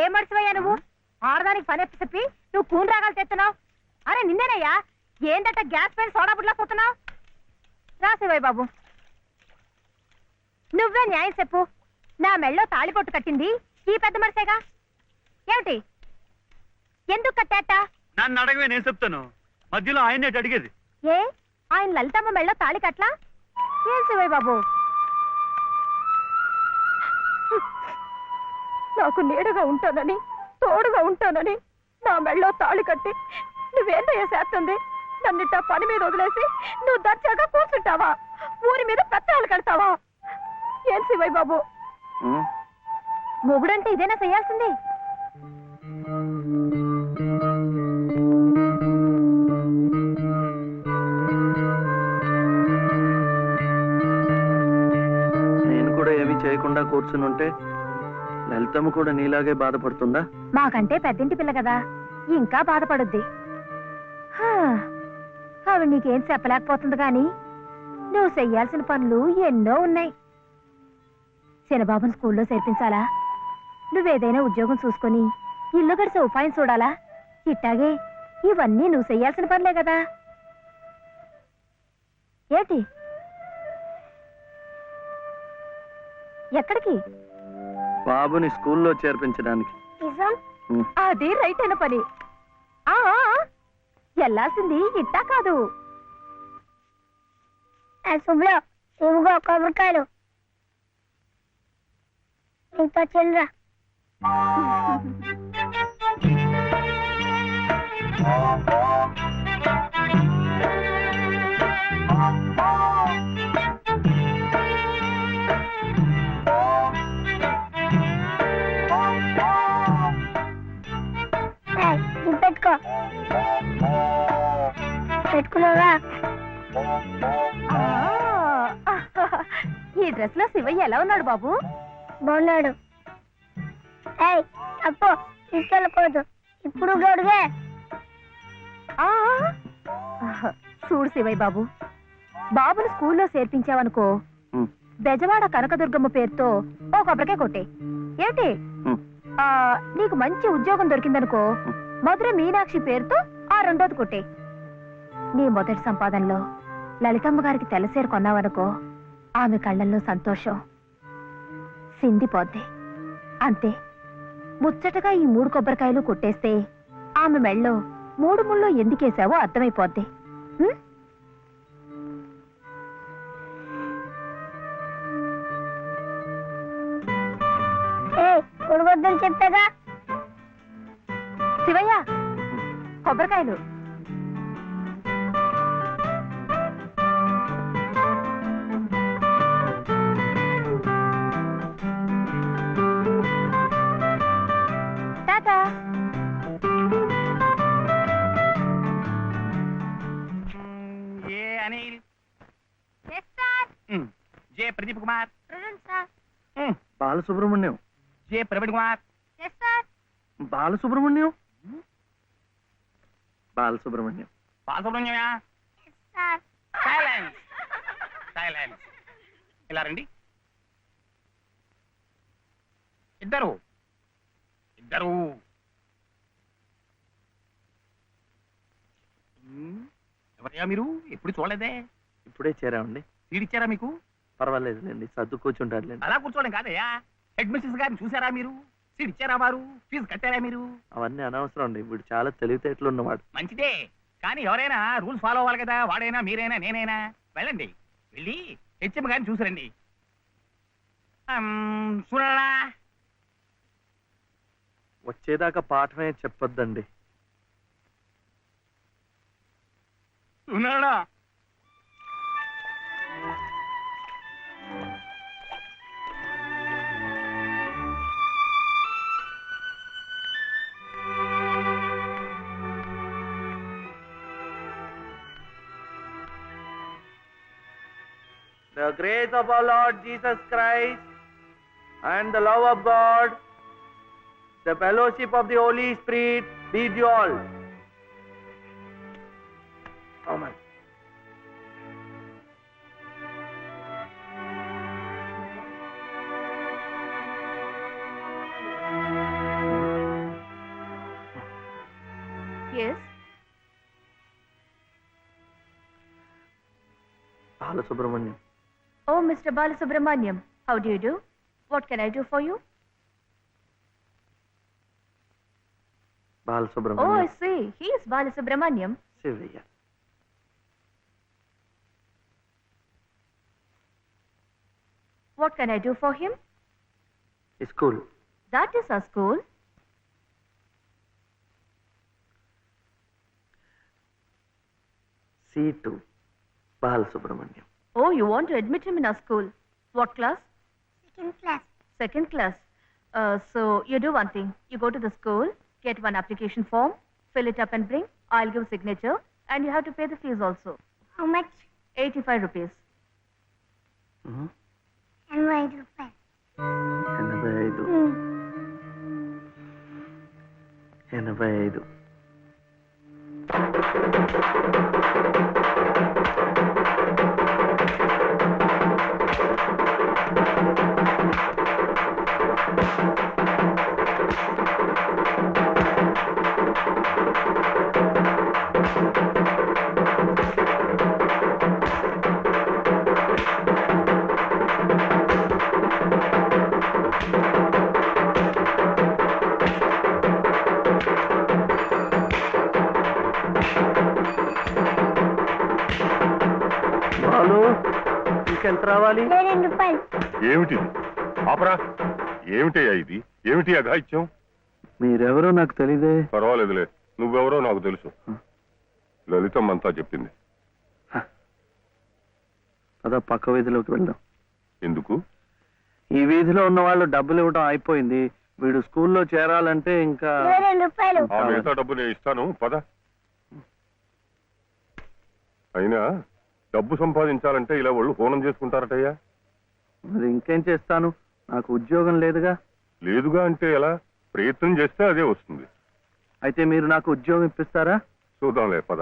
ఏ మర్చిపోయా నువ్వు? ఆడదానికి పని చెప్పి నువ్వు కూని రాగాలు తెస్తున్నావు. అరే నిన్నేనయ్యా, ఏంటంటే గ్యాస్ పైన సోడా బుడ్లా పోతున్నావు? రాసేవయ్య బాబు, నువ్వే న్యాయం చెప్పు. నా మెళ్ళో తాళిపొట్టు కట్టింది ఈ పెద్ద మనిషేగా. ఏమిటి, ఎందుకు కట్టాట? నన్ను అడగవే, నేను చెప్తాను. మధ్యలో ఆయన అడిగేది ఏ? ఆయన లలితమ్మ మెళ్ళో తాళి కట్లా? ఏం శివయ్య బాబు, నాకు నీడగా ఉంటానని, తోడుగా ఉంటానని నా మెళ్ళో తాళి కట్టి నువ్వేంటయ్యా చేస్తుంది? నన్నిట్ట పని మీద వదిలేసి నువ్వు దర్జాగా కూర్చుంటావా? ఊరి మీద పెత్తనాలు కడతావా? ఏం శివయ్య బాబు, మొగుడంటే ఇదేనా చేయాల్సింది? నేను కూడా ఏమీ చేయకుండా కూర్చుని ఉంటే లలితమ్మ కూడా నీలాగే బాధపడుతుందా? మాకంటే పెద్దింటి పిల్ల కదా, ఇంకా బాధపడుద్ది. ఆవిడ నీకేం చెప్పలేకపోతుంది గాని నువ్వు చెయ్యాల్సిన పనులు ఎన్నో ఉన్నాయి. చిన్నబాబుని స్కూల్లో చేర్పించాలా? నువ్వేదైనా ఉద్యోగం చూసుకొని ఇల్లు గడిచే ఉపాయం చూడాలా? ఇట్టాగే ఇవన్నీ నువ్వు చెయ్యాల్సిన పనులే కదా. ఏంటి, ఎక్కడికి? బాబుని స్కూల్లో చేర్పించడానికి. అది రైట్ అయిన పని. వెళ్ళాల్సింది ఇట్టా కాదు. కొబ్బరికాయలు ఇంకా చెల్లరా. పెట్టుకో, పెట్టుకున్నావా? ఈ డ్రెస్ లో శివయ్య ఎలా ఉన్నాడు బాబు? బాగున్నాడు. అప్పు తీసుకెళ్ళకూడదు, ఇప్పుడు గడుగే. చూడు శివయ్య బాబు, బాబుని స్కూల్లో చేర్పించావనుకో, బెజవాడ కనకదుర్గమ్మ పేరుతో ఓ కొబ్బరికాయ కొట్టే. ఏంటి, నీకు మంచి ఉద్యోగం దొరికిందనుకో, మధుర మీనాక్షి పేరుతో ఆ రెండోది కొట్టే. నీ మొదటి సంపాదనలో లలితమ్మ గారికి తెల్లసేరు కొన్నావనుకో, ఆమె కళ్ళల్లో సంతోషం సిందిపోద్ది. అంతే, ముచ్చటగా ఈ 3 కొబ్బరికాయలు కొట్టేస్తే ఆమె మెళ్ళో 3 ముళ్ళు ఎందుకేసావో అర్థమైపోద్ది. కొనుగొద్దని చెప్పాగా. శివయ్య, కొబ్బరికాయలు. టాటా. ఏ అనిల్? జే ప్రదీప్ కుమార్. బాలసుబ్రహ్మణ్యం. జే ప్రవీణ్ కుమార్. బాలసుబ్రహ్మణ్యం. బాలసుబ్రహ్మణ్యం. బాలసుబ్రహ్మణ్యమా? Silence, silence. ఇలా రండి. ఇద్దరు ఇద్దరు. ఎవరయ్యా మీరు? ఎప్పుడు చూడలేదే. ఇప్పుడే చేరామండి. సీడిచ్చారా మీకు? పర్వాలేదులేండి, సర్దు కూర్చుంటారులేండి. అలా కూర్చోవడం కాదయ్యా, హెడ్ మిస్సెస్ గారిని చూసారా మీరు? సీట్ ఇచ్చారా వారు? ఫీజు కట్టారా మీరు? అవన్నీ అనవసరం అండి, వీడు చాలా తెలివితేటలు ఉన్నవాడు. మంచిదే, కానీ ఎవరైనా రూల్స్ ఫాలో అవ్వాలి కదా. వాడైనా మీరైనా నేనైనా. వెళ్ళండి, వెళ్ళి హెచ్ఎం గారిని చూసిరండి. చూడరా, వచ్చేదాకా పాఠమే చెప్పొద్దండి. ఉన్నాడా? The grace of our Lord Jesus Christ and the love of God, the fellowship of the Holy Spirit be with you all. Amen. Balasubramaniam. Oh, Mr. Balasubramaniam, how do you do? What can I do for you? Oh, Balasubramaniam. I see. He is Balasubramaniam. Sivaya. What can I do for him? School. That is our school. C2. Balasubramaniam. Oh, you want to admit him in our school. What class? Second class. Second class. So you do one thing. You go to the school, get one application form, fill it up and bring. I'll give signature, and you have to pay the fees also. How much? 85 rupees. Mhm. And why do I? 85. 85. Balu ఇంకెంత రావాలి? 2 రూపాయలు. ఏమిటిది ఆపరా ఏమిటయ్యా ఇది ఏమిటి అఘాయిత్యం మీరెవరో నాకు తెలీదే. పర్వాలేదులే నువ్వెవరో నాకు తెలుసు లలితమ్మంతా చెప్పింది అదా పక్క వీధిలోకి వెళ్దాం. ఎందుకు ఈ వీధిలో ఉన్న వాళ్ళు డబ్బులు ఇవ్వడం అయిపోయింది. వీడు స్కూల్లో చేరాలంటే ఇంకా 2 రూపాయలు. ఆ మిగతా డబ్బు నేను ఇస్తాను పద అయినా డబ్బు సంపాదించాలంటే ఇలా వాళ్ళు హోనం చేసుకుంటారటయ్యా మరి ఇంకేం చేస్తాను, నాకు ఉద్యోగం లేదుగా. లేదుగా అంటే ఎలా ప్రయత్నం చేస్తే అదే వస్తుంది అయితే మీరు నాకు ఉద్యోగం ఇప్పిస్తారా? చూద్దాంలే పద